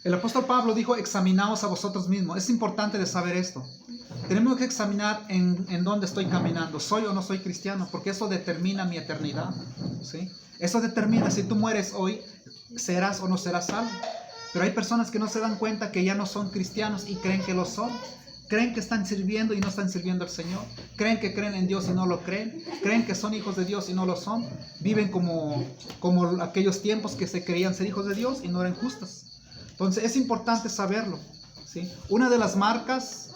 El apóstol Pablo dijo, examinaos a vosotros mismos. Es importante de saber esto. Tenemos que examinar en dónde estoy caminando. ¿Soy o no soy cristiano? Porque eso determina mi eternidad, ¿sí? Eso determina si tú mueres hoy, serás o no serás salvo. Pero hay personas que no se dan cuenta que ya no son cristianos y creen que lo son. Creen que están sirviendo y no están sirviendo al Señor. Creen que creen en Dios y no lo creen. Creen que son hijos de Dios y no lo son. Viven como aquellos tiempos que se creían ser hijos de Dios y no eran justos. Entonces es importante saberlo, ¿sí? Una de las marcas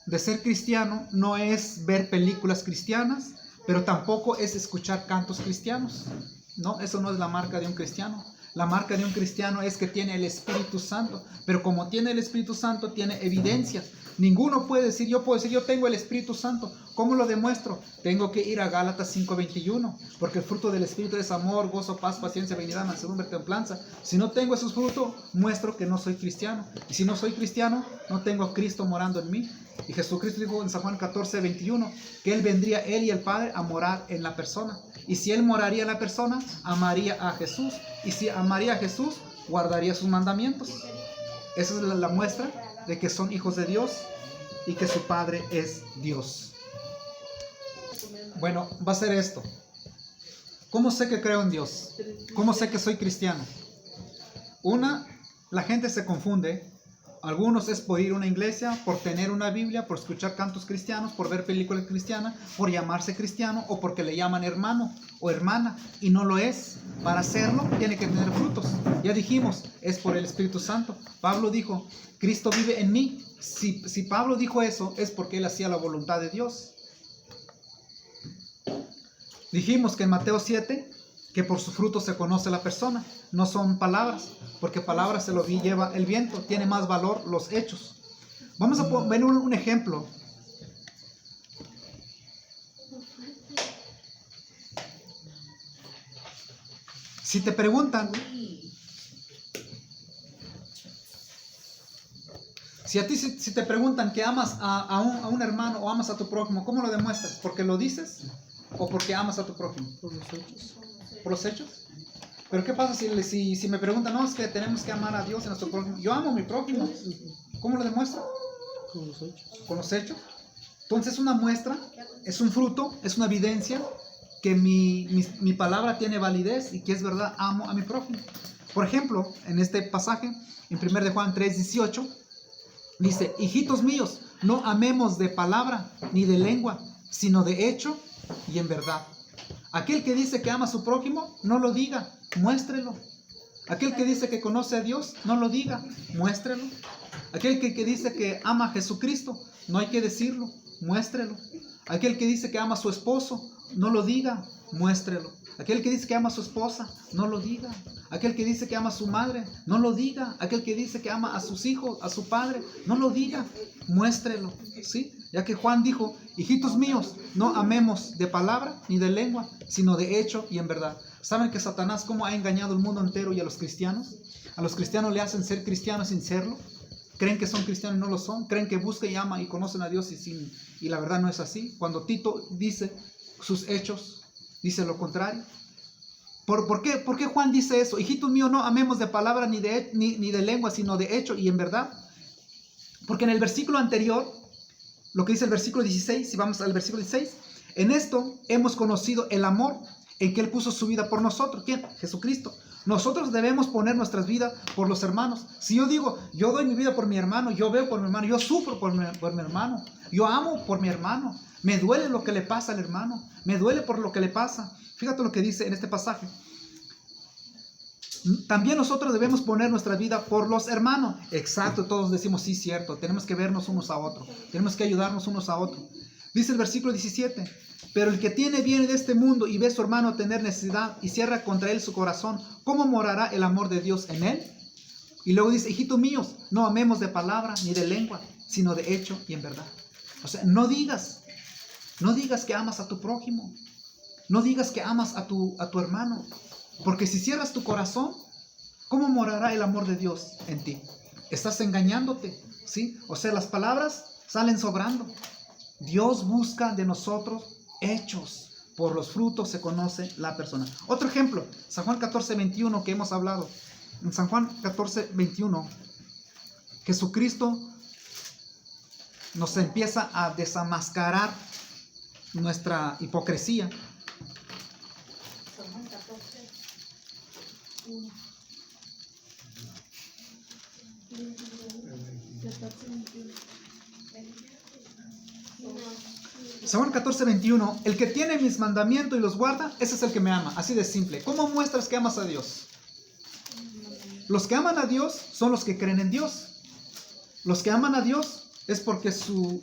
de ser cristiano no es ver películas cristianas, pero tampoco es escuchar cantos cristianos. No, eso no es la marca de un cristiano. La marca de un cristiano es que tiene el Espíritu Santo, pero como tiene el Espíritu Santo, tiene evidencias. Ninguno puede decir, yo puedo decir, yo tengo el Espíritu Santo. ¿Cómo lo demuestro? Tengo que ir a Gálatas 5:21, porque el fruto del Espíritu es amor, gozo, paz, paciencia, benignidad, mansedumbre, templanza. Si no tengo esos frutos, muestro que no soy cristiano. Y si no soy cristiano, no tengo a Cristo morando en mí. Y Jesucristo dijo en San Juan 14:21, que Él vendría, Él y el Padre, a morar en la persona. Y si Él moraría en la persona, amaría a Jesús. Y si amaría a Jesús, guardaría sus mandamientos. Esa es la muestra de que son hijos de Dios y que su Padre es Dios. Bueno, va a ser esto. ¿Cómo sé que creo en Dios? ¿Cómo sé que soy cristiano? La gente se confunde. Algunos es por ir a una iglesia, por tener una Biblia, por escuchar cantos cristianos, por ver películas cristianas, por llamarse cristiano o porque le llaman hermano o hermana y no lo es. Para hacerlo tiene que tener frutos. Ya dijimos, es por el Espíritu Santo. Pablo dijo, Cristo vive en mí. Si Pablo dijo eso, es porque él hacía la voluntad de Dios. Dijimos que en Mateo 7, que por sus frutos se conoce la persona. No son palabras, porque palabras se lo lleva el viento. Tiene más valor los hechos. Vamos a ver un ejemplo. Si te preguntan, si te preguntan que amas a un hermano o amas a tu prójimo, ¿cómo lo demuestras? ¿Porque lo dices o porque amas a tu prójimo? Por los hechos. ¿Por los hechos? Pero ¿qué pasa si me preguntan, no, es que tenemos que amar a Dios y a nuestro prójimo? Yo amo a mi prójimo. ¿Cómo lo demuestro? Con los hechos. Con los hechos. Entonces es una muestra, es un fruto, es una evidencia que mi palabra tiene validez y que es verdad, amo a mi prójimo. Por ejemplo, en este pasaje, en 1 de Juan 3:18, dice, hijitos míos, no amemos de palabra ni de lengua, sino de hecho y en verdad. Aquel que dice que ama a su prójimo, no lo diga, muéstrelo. Aquel que dice que conoce a Dios, no lo diga, muéstrelo. Aquel que dice que ama a Jesucristo, no hay que decirlo, muéstrelo. Aquel que dice que ama a su esposo, no lo diga, muéstrelo. Aquel que dice que ama a su esposa, no lo diga. Aquel que dice que ama a su madre, no lo diga. Aquel que dice que ama a sus hijos, a su padre, no lo diga, muéstrelo. ¿Sí? Ya que Juan dijo, hijitos míos, no amemos de palabra ni de lengua, sino de hecho y en verdad. ¿Saben que Satanás cómo ha engañado el mundo entero y a los cristianos? A los cristianos le hacen ser cristianos sin serlo. Creen que son cristianos y no lo son. Creen que buscan y aman y conocen a Dios y la verdad no es así. Cuando Tito dice sus hechos, dice lo contrario. ¿Por qué Juan dice eso? Hijitos míos, no amemos de palabra ni de lengua, sino de hecho y en verdad. Porque en el versículo anterior, lo que dice el versículo 16, si vamos al versículo 16, en esto hemos conocido el amor en que Él puso su vida por nosotros. ¿Quién? Jesucristo. Nosotros debemos poner nuestras vidas por los hermanos. Si yo digo, yo doy mi vida por mi hermano, yo veo por mi hermano, yo sufro por mi hermano, yo amo por mi hermano, me duele lo que le pasa al hermano, me duele por lo que le pasa. Fíjate lo que dice en este pasaje. También nosotros debemos poner nuestra vida por los hermanos. Exacto, todos decimos, sí, cierto, tenemos que vernos unos a otros, tenemos que ayudarnos unos a otros. Dice el versículo 17, pero el que tiene bien de este mundo y ve a su hermano tener necesidad y cierra contra él su corazón, ¿cómo morará el amor de Dios en él? Y luego dice, hijitos míos, no amemos de palabra ni de lengua, sino de hecho y en verdad. O sea, no digas que amas a tu prójimo, no digas que amas a tu hermano, porque si cierras tu corazón, ¿cómo morará el amor de Dios en ti? Estás engañándote, ¿sí? O sea, las palabras salen sobrando. Dios busca de nosotros hechos. Por los frutos se conoce la persona. Otro ejemplo, San Juan 14:21 que hemos hablado. En San Juan 14:21, Jesucristo nos empieza a desenmascarar nuestra hipocresía. San Juan 14, 1. 14, 21. San Juan 14:21, el que tiene mis mandamientos y los guarda, ese es el que me ama. Así de simple. ¿Cómo muestras que amas a Dios? Los que aman a Dios son los que creen en Dios. Los que aman a Dios es porque su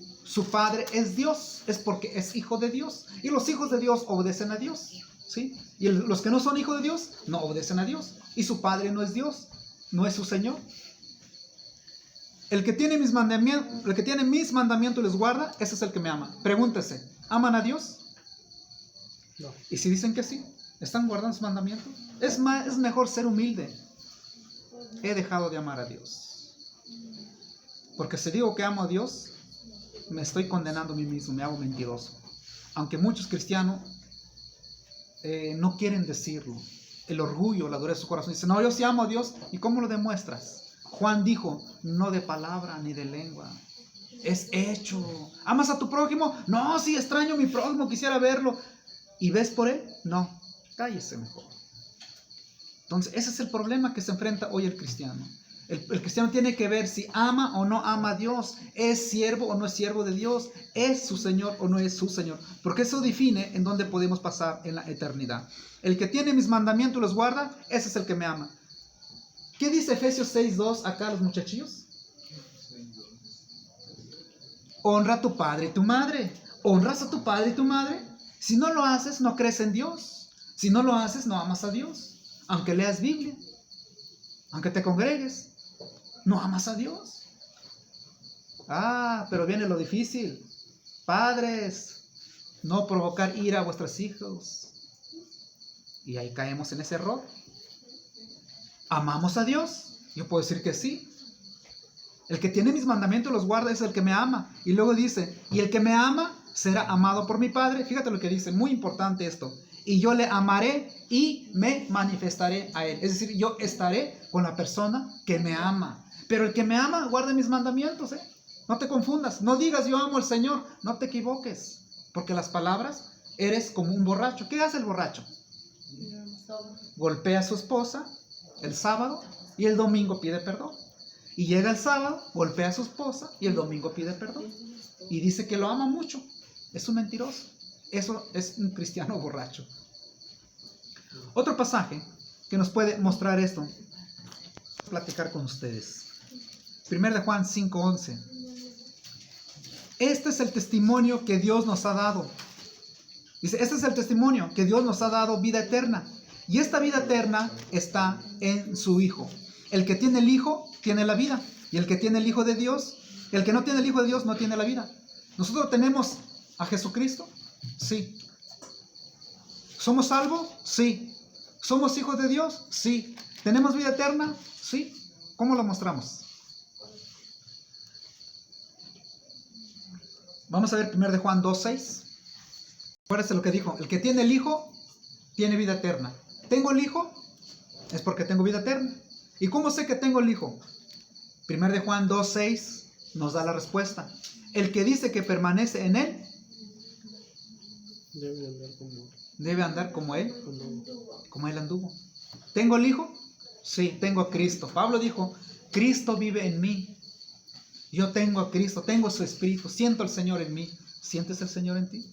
Padre es Dios, es porque es hijo de Dios. Y los hijos de Dios obedecen a Dios, ¿sí? Y los que no son hijos de Dios no obedecen a Dios. Y su Padre no es Dios, no es su Señor. El que tiene mis mandamientos y los guarda, ese es el que me ama. Pregúntese, ¿aman a Dios? No. Y si dicen que sí, ¿están guardando sus mandamientos? Es mejor ser humilde. He dejado de amar a Dios. Porque si digo que amo a Dios, me estoy condenando a mí mismo, me hago mentiroso. Aunque muchos cristianos no quieren decirlo. El orgullo, la dureza de su corazón. Dicen, no, yo sí amo a Dios. ¿Y cómo lo demuestras? Juan dijo, no de palabra ni de lengua, es hecho. ¿Amas a tu prójimo? No, sí, extraño a mi prójimo, quisiera verlo. ¿Y ves por él? No, cállese mejor. Entonces, ese es el problema que se enfrenta hoy el cristiano. El cristiano tiene que ver si ama o no ama a Dios, es siervo o no es siervo de Dios, es su Señor o no es su Señor, porque eso define en dónde podemos pasar en la eternidad. El que tiene mis mandamientos y los guarda, ese es el que me ama. ¿Qué dice Efesios 6:2 acá los muchachillos? Honra a tu padre y tu madre. ¿Honras a tu padre y tu madre? Si no lo haces, no crees en Dios. Si no lo haces, no amas a Dios. Aunque leas Biblia, aunque te congregues, no amas a Dios. Pero viene lo difícil. Padres, no provocar ira a vuestros hijos. Y ahí caemos en ese error. ¿Amamos a Dios? Yo puedo decir que sí. El que tiene mis mandamientos y los guarda es el que me ama. Y luego dice, y el que me ama será amado por mi Padre. Fíjate lo que dice, muy importante esto. Y yo le amaré y me manifestaré a él. Es decir, yo estaré con la persona que me ama. Pero el que me ama, guarda mis mandamientos. No te confundas. No digas yo amo al Señor. No te equivoques. Porque las palabras, eres como un borracho. ¿Qué hace el borracho? Golpea a su esposa el sábado y el domingo pide perdón. Y llega el sábado, golpea a su esposa y el domingo pide perdón. Y dice que lo ama mucho. Es un mentiroso. Eso es un cristiano borracho. Otro pasaje que nos puede mostrar esto. Voy a platicar con ustedes. 1 Juan 5:11. Este es el testimonio que Dios nos ha dado. Dice, este es el testimonio que Dios nos ha dado, vida eterna. Y esta vida eterna está en su Hijo. El que tiene el Hijo tiene la vida. Y el que tiene el Hijo de Dios, el que no tiene el Hijo de Dios no tiene la vida. ¿Nosotros tenemos a Jesucristo? Sí. ¿Somos salvos? Sí. ¿Somos hijos de Dios? Sí. ¿Tenemos vida eterna? Sí. ¿Cómo lo mostramos? Vamos a ver 1 Juan 2:6. Acuérdense lo que dijo. El que tiene el Hijo tiene vida eterna. ¿Tengo el Hijo? Es porque tengo vida eterna. ¿Y cómo sé que tengo el Hijo? 1 Juan 2:6 nos da la respuesta. El que dice que permanece en Él debe andar como Él anduvo. ¿Tengo el Hijo? Sí, tengo a Cristo. Pablo dijo, Cristo vive en mí. Yo tengo a Cristo, tengo su Espíritu, siento al Señor en mí. ¿Sientes el Señor en ti?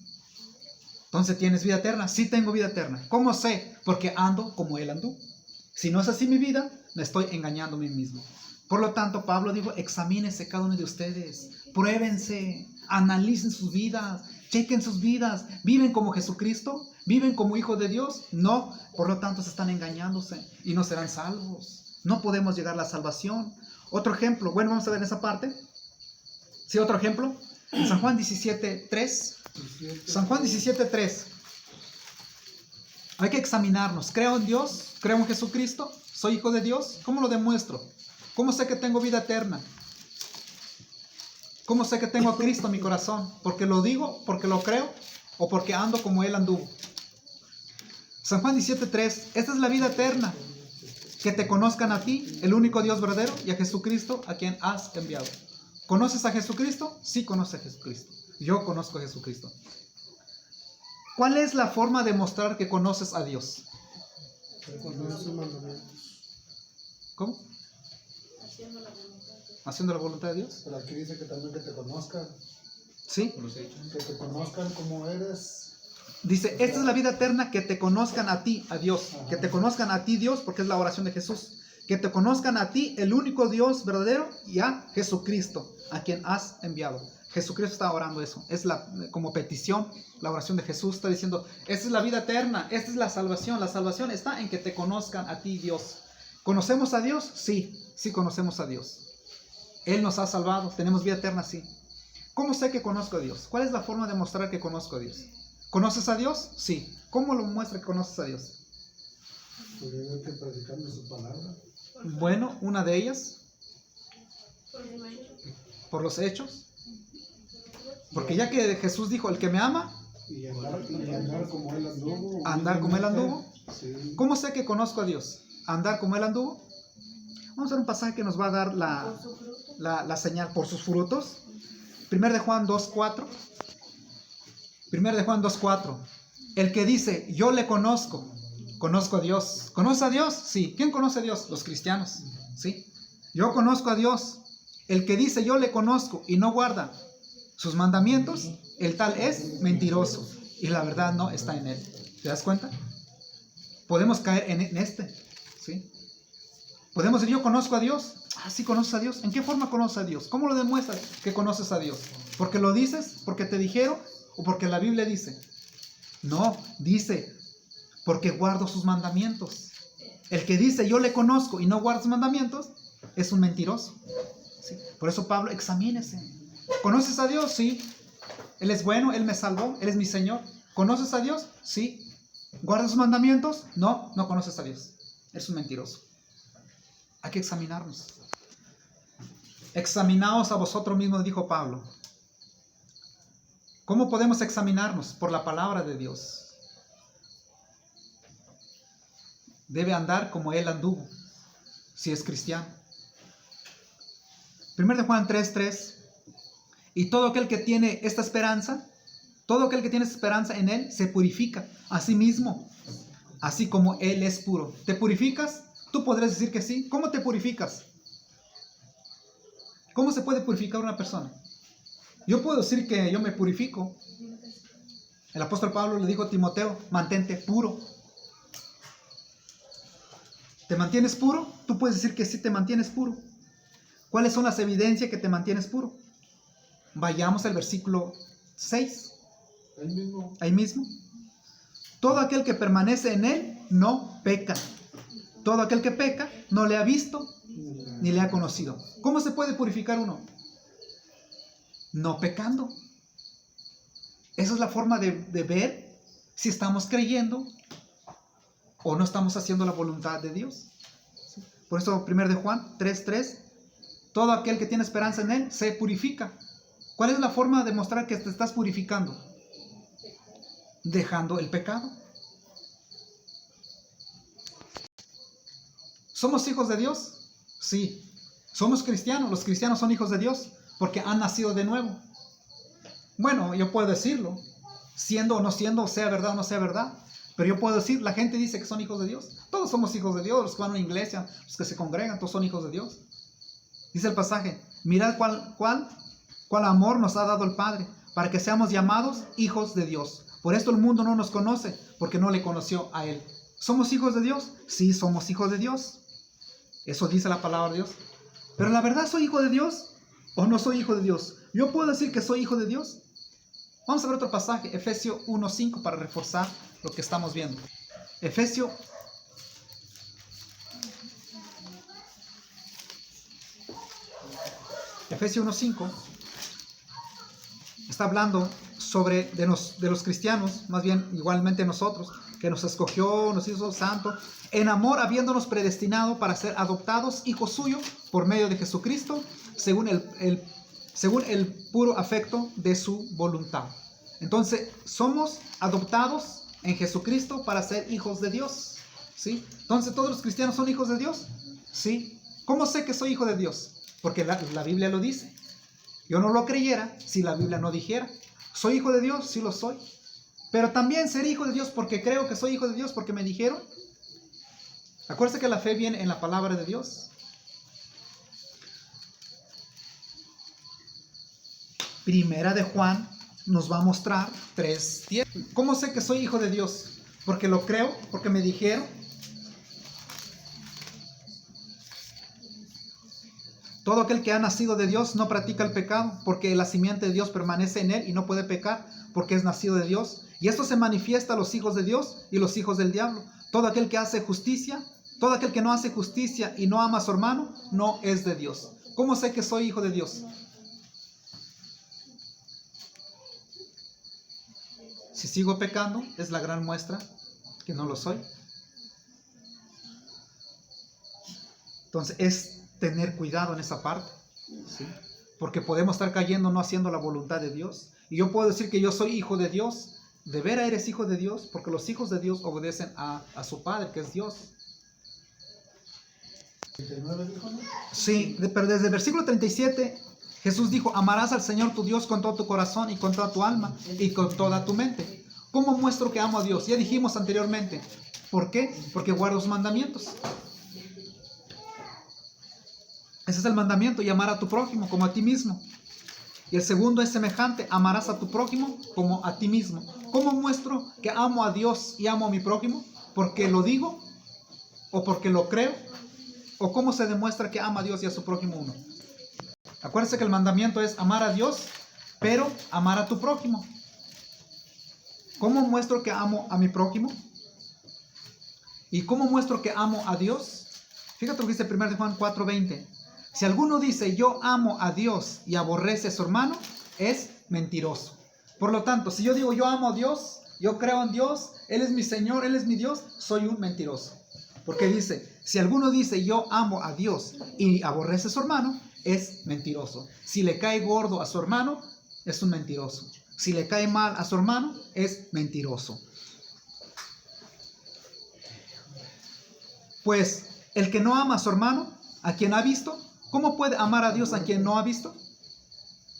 Entonces, ¿tienes vida eterna? Sí, tengo vida eterna. ¿Cómo sé? Porque ando como Él anduvo. Si no es así mi vida, me estoy engañando a mí mismo. Por lo tanto, Pablo dijo, examínense cada uno de ustedes, pruébense, analicen sus vidas, chequen sus vidas. ¿Viven como Jesucristo? ¿Viven como hijos de Dios? No, por lo tanto se están engañándose y no serán salvos. No podemos llegar a la salvación. Otro ejemplo, bueno, vamos a ver esa parte. Sí, otro ejemplo, en San Juan 17:3. San Juan 17:3. Hay que examinarnos. ¿Creo en Dios? ¿Creo en Jesucristo? ¿Soy hijo de Dios? ¿Cómo lo demuestro? ¿Cómo sé que tengo vida eterna? ¿Cómo sé que tengo a Cristo en mi corazón? ¿Porque lo digo? ¿Porque lo creo? ¿O porque ando como Él anduvo? San Juan 17:3, esta es la vida eterna, que te conozcan a ti, el único Dios verdadero, y a Jesucristo, a quien has enviado. ¿Conoces a Jesucristo? Sí, conoces a Jesucristo. Yo conozco a Jesucristo. ¿Cuál es la forma de mostrar que conoces a Dios? Recordar sus mandamientos. ¿Cómo? Haciendo la voluntad de Dios. ¿Haciendo la voluntad de Dios? Pero aquí dice que también que te conozcan. Sí. Que te conozcan como eres. Dice, esta es la vida eterna, que te conozcan a ti, a Dios. Que te conozcan a ti, Dios, porque es la oración de Jesús. Que te conozcan a ti, el único Dios verdadero, y a Jesucristo, a quien has enviado. Jesucristo está orando eso. Es como petición, la oración de Jesús está diciendo, esta es la vida eterna, esta es la salvación. La salvación está en que te conozcan a ti, Dios. ¿Conocemos a Dios? Sí, sí conocemos a Dios. Él nos ha salvado, tenemos vida eterna, sí. ¿Cómo sé que conozco a Dios? ¿Cuál es la forma de mostrar que conozco a Dios? ¿Conoces a Dios? Sí. ¿Cómo lo muestra que conoces a Dios? Podría que predicando su palabra. Bueno, una de ellas, Por el mayor. por los hechos. Porque ya que Jesús dijo, el que me ama, Y andar como él anduvo. andar como él anduvo. Sí. ¿Cómo sé que conozco a Dios? Andar como él anduvo. Vamos a ver un pasaje que nos va a dar Por su fruto. la señal por sus frutos. 1 de Juan 2:4. 1 de Juan 2:4. El que dice, yo le conozco, conozco a Dios. ¿Conoce a Dios? Sí. ¿Quién conoce a Dios? Los cristianos. Sí. Yo conozco a Dios. El que dice, yo le conozco y no guarda sus mandamientos, el tal es mentiroso y la verdad no está en él. ¿Te das cuenta? Podemos caer en este. ¿Sí? Podemos decir, yo conozco a Dios. Ah, sí, conoces a Dios. ¿En qué forma conoces a Dios? ¿Cómo lo demuestras que conoces a Dios? ¿Porque lo dices? ¿Porque te dijeron? ¿O porque la Biblia dice? No, dice, porque guardo sus mandamientos. El que dice, yo le conozco y no guarda sus mandamientos, es un mentiroso. ¿Sí? Por eso Pablo, examínese. ¿Conoces a Dios? Sí. Él es bueno, Él me salvó, Él es mi Señor. ¿Conoces a Dios? Sí. ¿Guardas sus mandamientos? No, no conoces a Dios. Eres un mentiroso. Hay que examinarnos. Examinaos a vosotros mismos, dijo Pablo. ¿Cómo podemos examinarnos? Por la palabra de Dios. Debe andar como Él anduvo, si es cristiano. 1 de Juan 3:3. Y todo aquel que tiene esta esperanza, todo aquel que tiene esperanza en Él, se purifica a sí mismo, así como Él es puro. ¿Te purificas? Tú podrías decir que sí. ¿Cómo te purificas? ¿Cómo se puede purificar una persona? Yo puedo decir que yo me purifico. El apóstol Pablo le dijo a Timoteo, mantente puro. ¿Te mantienes puro? Tú puedes decir que sí te mantienes puro. ¿Cuáles son las evidencias que te mantienes puro? Vayamos al versículo 6. Ahí mismo. Ahí mismo. Todo aquel que permanece en Él no peca. Todo aquel que peca no le ha visto ni le ha conocido. ¿Cómo se puede purificar uno? No pecando. Esa es la forma de ver si estamos creyendo o no estamos haciendo la voluntad de Dios. Por eso 1 de Juan 3:3, todo aquel que tiene esperanza en Él se purifica. ¿Cuál es la forma de mostrar que te estás purificando? Dejando el pecado. ¿Somos hijos de Dios? Sí. ¿Somos cristianos? Los cristianos son hijos de Dios porque han nacido de nuevo. Bueno, yo puedo decirlo, siendo o no siendo, sea verdad o no sea verdad, pero yo puedo decir, la gente dice que son hijos de Dios. Todos somos hijos de Dios, los que van a la iglesia, los que se congregan, todos son hijos de Dios. Dice el pasaje, mirad cuál amor nos ha dado el Padre, para que seamos llamados hijos de Dios. Por esto el mundo no nos conoce, porque no le conoció a Él. ¿Somos hijos de Dios? Sí, somos hijos de Dios. Eso dice la palabra de Dios. Pero la verdad, ¿soy hijo de Dios o no soy hijo de Dios? ¿Yo puedo decir que soy hijo de Dios? Vamos a ver otro pasaje, Efesios 1:5, para reforzar lo que estamos viendo. Efesios 1:5 está hablando sobre de los cristianos, más bien igualmente nosotros, que nos escogió, nos hizo santo, en amor habiéndonos predestinado para ser adoptados hijos suyos por medio de Jesucristo, según el puro afecto de su voluntad. Entonces, somos adoptados en Jesucristo para ser hijos de Dios. ¿Sí? Entonces, ¿todos los cristianos son hijos de Dios? Sí. ¿Cómo sé que soy hijo de Dios? Porque la Biblia lo dice. Yo no lo creyera si la Biblia no dijera. ¿Soy hijo de Dios? Sí lo soy. Pero también seré hijo de Dios porque creo que soy hijo de Dios porque me dijeron. Acuérdense que la fe viene en la palabra de Dios. Primera de Juan nos va a mostrar 3:10. ¿Cómo sé que soy hijo de Dios? Porque lo creo, porque me dijeron. Todo aquel que ha nacido de Dios no practica el pecado, porque la simiente de Dios permanece en él y no puede pecar, porque es nacido de Dios. Y esto se manifiesta a los hijos de Dios y los hijos del diablo. Todo aquel que hace justicia, todo aquel que no hace justicia y no ama a su hermano, no es de Dios. ¿Cómo sé que soy hijo de Dios? Si sigo pecando, es la gran muestra que no lo soy. Entonces, es tener cuidado en esa parte, ¿sí? Porque podemos estar cayendo no haciendo la voluntad de Dios. Y yo puedo decir que yo soy hijo de Dios. ¿De veras eres hijo de Dios? Porque los hijos de Dios obedecen a su Padre, que es Dios. 39 dijo, ¿no? Sí, pero desde el versículo 37, Jesús dijo, amarás al Señor tu Dios con todo tu corazón y con toda tu alma y con toda tu mente. ¿Cómo muestro que amo a Dios? Ya dijimos anteriormente. ¿Por qué? Porque guardo sus mandamientos. Ese es el mandamiento, y amar a tu prójimo como a ti mismo. Y el segundo es semejante, amarás a tu prójimo como a ti mismo. ¿Cómo muestro que amo a Dios y amo a mi prójimo? ¿Porque lo digo? ¿O porque lo creo? ¿O cómo se demuestra que ama a Dios y a su prójimo uno? Acuérdense que el mandamiento es amar a Dios, pero amar a tu prójimo. ¿Cómo muestro que amo a mi prójimo? ¿Y cómo muestro que amo a Dios? Fíjate lo que dice 1 Juan 4:20. Si alguno dice yo amo a Dios y aborrece a su hermano, es mentiroso. Por lo tanto, si yo digo yo amo a Dios, yo creo en Dios, Él es mi Señor, Él es mi Dios, soy un mentiroso. Porque dice, si alguno dice yo amo a Dios y aborrece a su hermano, es mentiroso. Si le cae gordo a su hermano, es un mentiroso. Si le cae mal a su hermano, es mentiroso. Pues el que no ama a su hermano, a quien ha visto, ¿cómo puede amar a Dios a quien no ha visto?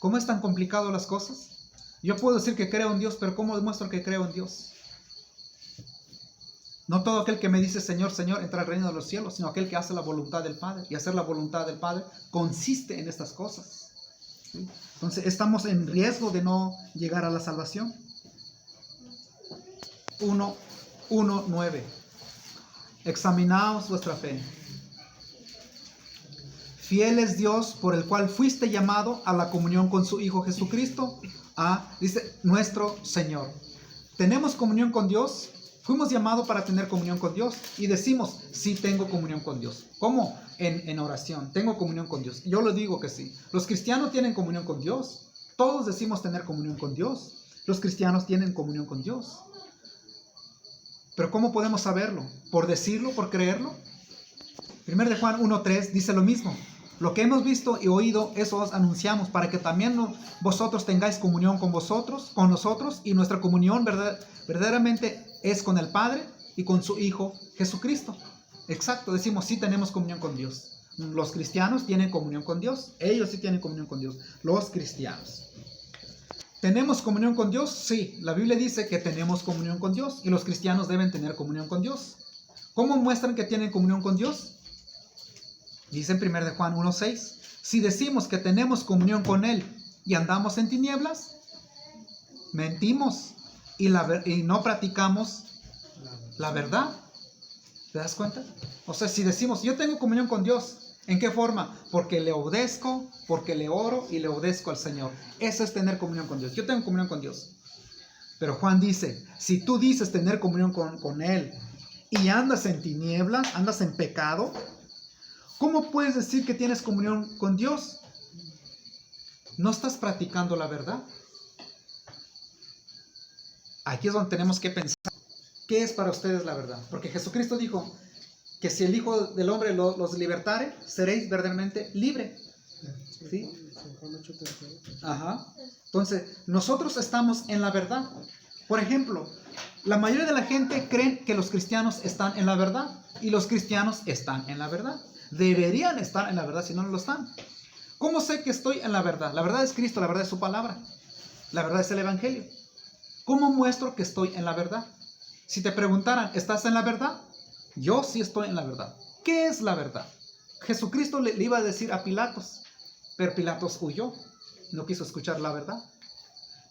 ¿Cómo es tan complicado las cosas? Yo puedo decir que creo en Dios, pero ¿cómo demuestro que creo en Dios? No todo aquel que me dice Señor, Señor, entra al reino de los cielos, sino aquel que hace la voluntad del Padre. Y hacer la voluntad del Padre consiste en estas cosas. ¿Sí? Entonces estamos en riesgo de no llegar a la salvación. 1:9. Examinaos vuestra fe. Fiel es Dios por el cual fuiste llamado a la comunión con su Hijo Jesucristo, dice nuestro Señor. ¿Tenemos comunión con Dios? Fuimos llamados para tener comunión con Dios y decimos, sí tengo comunión con Dios. ¿Cómo? En oración, tengo comunión con Dios. Yo le digo que sí. Los cristianos tienen comunión con Dios. Todos decimos tener comunión con Dios. Los cristianos tienen comunión con Dios. Pero ¿cómo podemos saberlo? ¿Por decirlo? ¿Por creerlo? 1 de Juan 1:3 dice lo mismo. Lo que hemos visto y oído, eso os anunciamos, para que también vosotros tengáis comunión con nosotros, y nuestra comunión verdaderamente es con el Padre y con su Hijo Jesucristo. Exacto, decimos sí tenemos comunión con Dios. Los cristianos tienen comunión con Dios, ellos sí tienen comunión con Dios, los cristianos. ¿Tenemos comunión con Dios? Sí, la Biblia dice que tenemos comunión con Dios y los cristianos deben tener comunión con Dios. ¿Cómo muestran que tienen comunión con Dios? Dice en 1 de Juan 1:6, si decimos que tenemos comunión con Él y andamos en tinieblas, mentimos y no practicamos la verdad. ¿Te das cuenta? O sea, si decimos, yo tengo comunión con Dios, ¿en qué forma? Porque le obedezco, porque le oro y le obedezco al Señor. Eso es tener comunión con Dios. Yo tengo comunión con Dios. Pero Juan dice, si tú dices tener comunión con Él y andas en tinieblas, andas en pecado, ¿cómo puedes decir que tienes comunión con Dios? ¿No estás practicando la verdad? Aquí es donde tenemos que pensar. ¿Qué es para ustedes la verdad? Porque Jesucristo dijo que si el Hijo del Hombre los libertare, seréis verdaderamente libres. ¿Sí? Ajá. Entonces, nosotros estamos en la verdad. Por ejemplo, La mayoría de la gente cree que los cristianos están en la verdad y los cristianos están en la verdad. Deberían estar en la verdad si no lo están. ¿Cómo sé que estoy en la verdad? La verdad es Cristo, la verdad es su palabra. La verdad es el Evangelio. ¿Cómo muestro que estoy en la verdad? Si te preguntaran, ¿estás en la verdad? Yo sí estoy en la verdad. ¿Qué es la verdad? Jesucristo le iba a decir a Pilatos, pero Pilatos huyó, no quiso escuchar la verdad.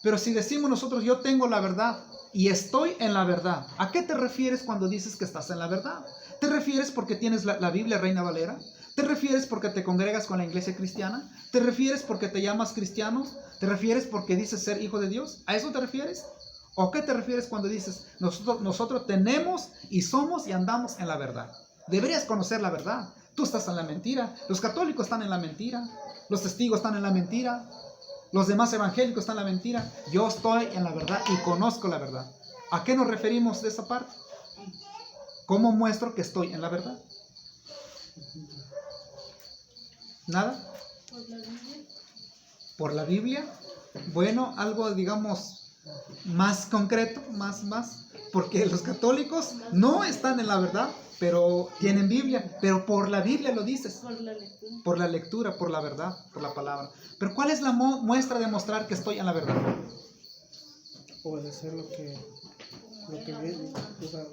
Pero si decimos nosotros, yo tengo la verdad y estoy en la verdad, ¿a qué te refieres cuando dices que estás en la verdad? ¿Te refieres porque tienes la Biblia Reina Valera? ¿Te refieres porque te congregas con la iglesia cristiana? ¿Te refieres porque te llamas cristiano? ¿Te refieres porque dices ser hijo de Dios? ¿A eso te refieres? ¿O qué te refieres cuando dices, nosotros tenemos y somos y andamos en la verdad? Deberías conocer la verdad. Tú estás en la mentira. Los católicos están en la mentira. Los testigos están en la mentira. Los demás evangélicos están en la mentira. Yo estoy en la verdad y conozco la verdad. ¿A qué nos referimos de esa parte? ¿Cómo muestro que estoy en la verdad? ¿Nada? Por la Biblia. ¿Por la Biblia? Bueno, algo digamos más concreto, más. Porque los católicos no están en la verdad, pero tienen Biblia. Pero por la Biblia lo dices. Por la lectura. Por la lectura, por la verdad, por la palabra. Pero ¿cuál es la muestra de mostrar que estoy en la verdad? Obedecer lo que viene, o sea,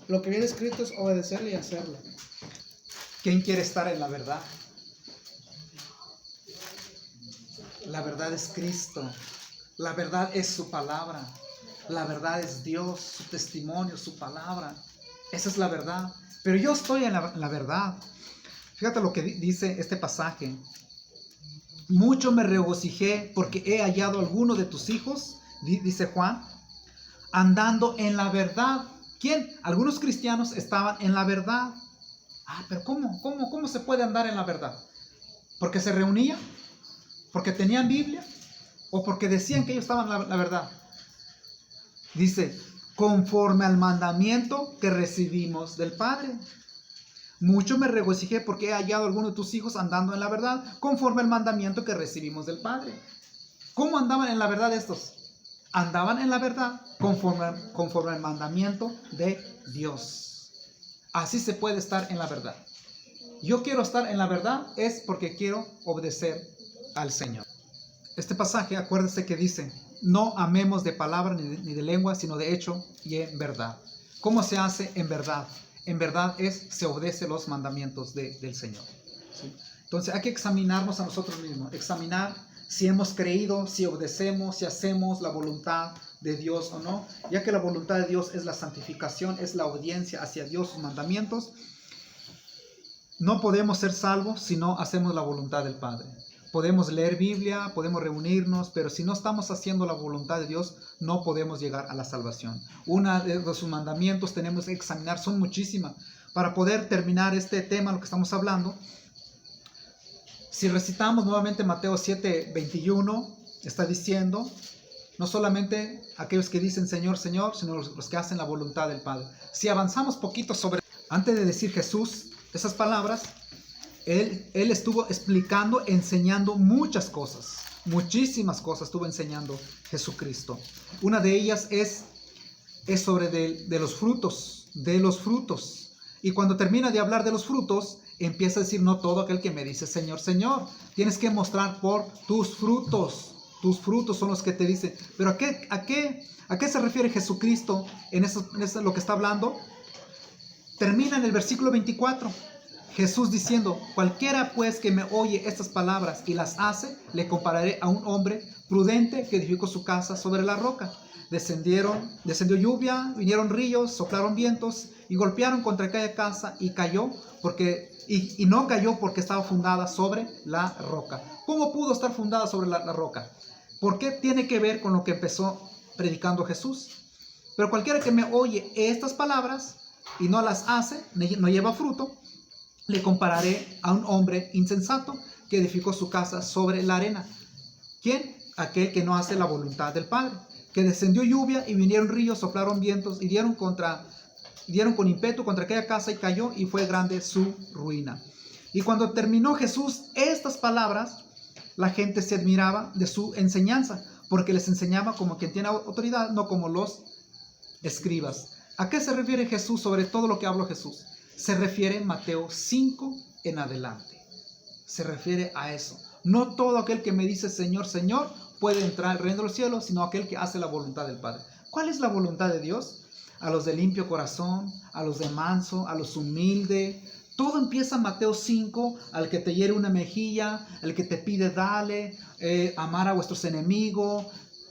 lo que viene escrito es obedecerle y hacerlo. ¿Quién quiere estar en la verdad? La verdad es Cristo. La verdad es su palabra. La verdad es Dios, su testimonio, su palabra. Esa es la verdad. Pero yo estoy en la verdad. Fíjate lo que dice este pasaje. Mucho me regocijé porque he hallado a alguno de tus hijos, dice Juan, andando en la verdad. ¿Quién? Algunos cristianos estaban en la verdad. Pero ¿cómo se puede andar en la verdad? ¿Porque se reunían? ¿Porque tenían Biblia? ¿O porque decían que ellos estaban en la verdad? Dice, conforme al mandamiento que recibimos del Padre. Mucho me regocijé porque he hallado a alguno de tus hijos andando en la verdad, conforme al mandamiento que recibimos del Padre. ¿Cómo andaban en la verdad estos? Andaban en la verdad conforme al mandamiento de Dios. Así se puede estar en la verdad. Yo quiero estar en la verdad es porque quiero obedecer al Señor. Este pasaje, acuérdense que dice, no amemos de palabra ni de lengua, sino de hecho y en verdad. ¿Cómo se hace en verdad? En verdad se obedece los mandamientos del Señor. ¿Sí? Entonces hay que examinarnos a nosotros mismos, examinar si hemos creído, si obedecemos, si hacemos la voluntad de Dios o no, ya que la voluntad de Dios es la santificación, es la obediencia hacia Dios, sus mandamientos. No podemos ser salvos si no hacemos la voluntad del Padre. Podemos leer Biblia, podemos reunirnos, pero si no estamos haciendo la voluntad de Dios, no podemos llegar a la salvación. Uno de sus mandamientos tenemos que examinar, son muchísimas. Para poder terminar este tema, lo que estamos hablando, si recitamos nuevamente Mateo 7:21, está diciendo, no solamente aquellos que dicen Señor, Señor, sino los que hacen la voluntad del Padre. Si avanzamos poquito antes de decir Jesús esas palabras, Él estuvo explicando, enseñando muchas cosas, muchísimas cosas estuvo enseñando Jesucristo. Una de ellas es sobre de los frutos. Y cuando termina de hablar de los frutos, empieza a decir, no todo aquel que me dice Señor, Señor. Tienes que mostrar por tus frutos. Tus frutos son los que te dicen. Pero ¿a qué se refiere Jesucristo en eso lo que está hablando? Termina en el versículo 24. Jesús diciendo, cualquiera pues que me oye estas palabras y las hace, le compararé a un hombre prudente que edificó su casa sobre la roca. Descendió lluvia, vinieron ríos, soplaron vientos y golpearon contra aquella casa y cayó y no cayó porque estaba fundada sobre la roca. ¿Cómo pudo estar fundada sobre la roca? ¿Por qué tiene que ver con lo que empezó predicando Jesús? Pero cualquiera que me oye estas palabras y no las hace, no lleva fruto, le compararé a un hombre insensato que edificó su casa sobre la arena. ¿Quién? Aquel que no hace la voluntad del Padre. Que descendió lluvia y vinieron ríos, soplaron vientos y dieron con ímpetu contra aquella casa y cayó y fue grande su ruina. Y cuando terminó Jesús estas palabras, la gente se admiraba de su enseñanza, porque les enseñaba como quien tiene autoridad, no como los escribas. ¿A qué se refiere Jesús sobre todo lo que habló Jesús? Se refiere Mateo 5 en adelante. Se refiere a eso. No todo aquel que me dice Señor, Señor puede entrar al reino de los cielos, sino aquel que hace la voluntad del Padre. ¿Cuál es la voluntad de Dios? A los de limpio corazón, a los de manso, a los humildes. Todo empieza en Mateo 5, al que te hiere una mejilla, al que te pide dale, amar a vuestros enemigos.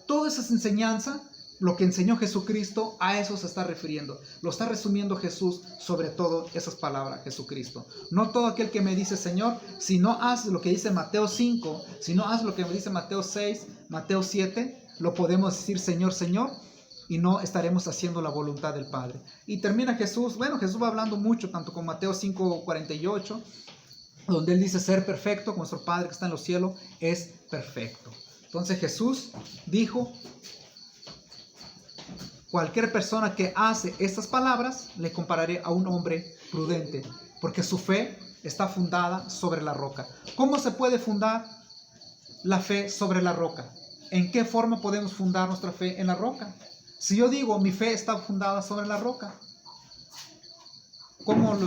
Toda esa enseñanza, lo que enseñó Jesucristo, a eso se está refiriendo. Lo está resumiendo Jesús sobre todo esas palabras, Jesucristo. No todo aquel que me dice Señor, si no haces lo que dice Mateo 5, si no haces lo que me dice Mateo 6, Mateo 7, lo podemos decir Señor, Señor, y no estaremos haciendo la voluntad del Padre. Y termina Jesús, Jesús va hablando mucho, tanto con Mateo 5:48, donde Él dice ser perfecto, como nuestro Padre que está en los cielos es perfecto. Entonces Jesús dijo, cualquier persona que hace estas palabras, le compararé a un hombre prudente, porque su fe está fundada sobre la roca. ¿Cómo se puede fundar la fe sobre la roca? ¿En qué forma podemos fundar nuestra fe en la roca? Si yo digo, mi fe está fundada sobre la roca, ¿cómo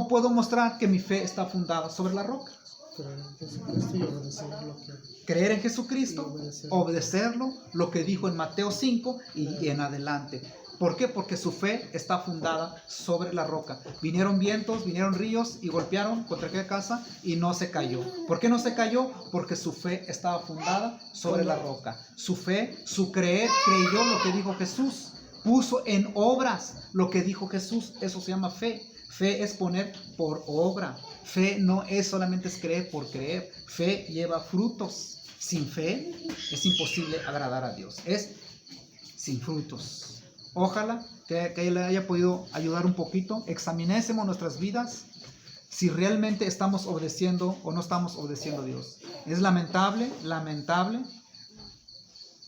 puedo mostrar que mi fe está fundada sobre la roca? Creer en Jesucristo, obedecerlo, lo que dijo en Mateo 5 y en adelante. ¿Por qué? Porque su fe está fundada sobre la roca. Vinieron vientos, vinieron ríos y golpearon contra aquella casa y no se cayó. ¿Por qué no se cayó? Porque su fe estaba fundada sobre la roca. Su fe, su creer, creyó lo que dijo Jesús. Puso en obras lo que dijo Jesús. Eso se llama fe. Fe es poner por obra. Fe no es solamente creer por creer. Fe lleva frutos. Sin fe es imposible agradar a Dios. Es sin frutos. Ojalá que le haya podido ayudar un poquito. Examinésemos nuestras vidas si realmente estamos obedeciendo o no estamos obedeciendo a Dios. Es lamentable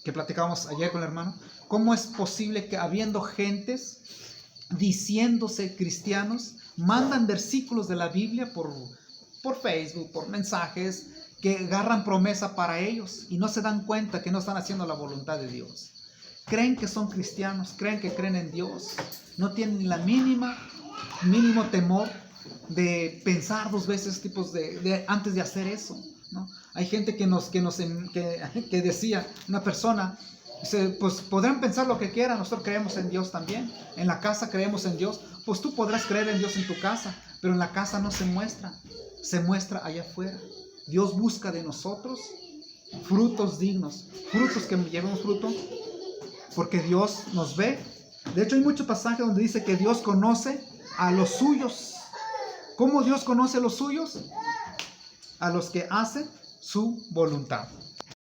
que platicábamos ayer con el hermano. ¿Cómo es posible que habiendo gentes diciéndose cristianos, mandan versículos de la Biblia por Facebook, por mensajes, que agarran promesa para ellos y no se dan cuenta que no están haciendo la voluntad de Dios? Creen que son cristianos, creen que creen en Dios, no tienen la mínimo temor de pensar dos veces antes de hacer eso, ¿no? Hay gente que decía, una persona, pues podrán pensar lo que quieran, nosotros creemos en Dios también, en la casa creemos en Dios, pues tú podrás creer en Dios en tu casa, pero en la casa no se muestra allá afuera. Dios busca de nosotros frutos dignos, frutos que llevemos fruto, porque Dios nos ve. De hecho hay muchos pasajes donde dice que Dios conoce a los suyos. ¿Cómo Dios conoce a los suyos? A los que hacen su voluntad.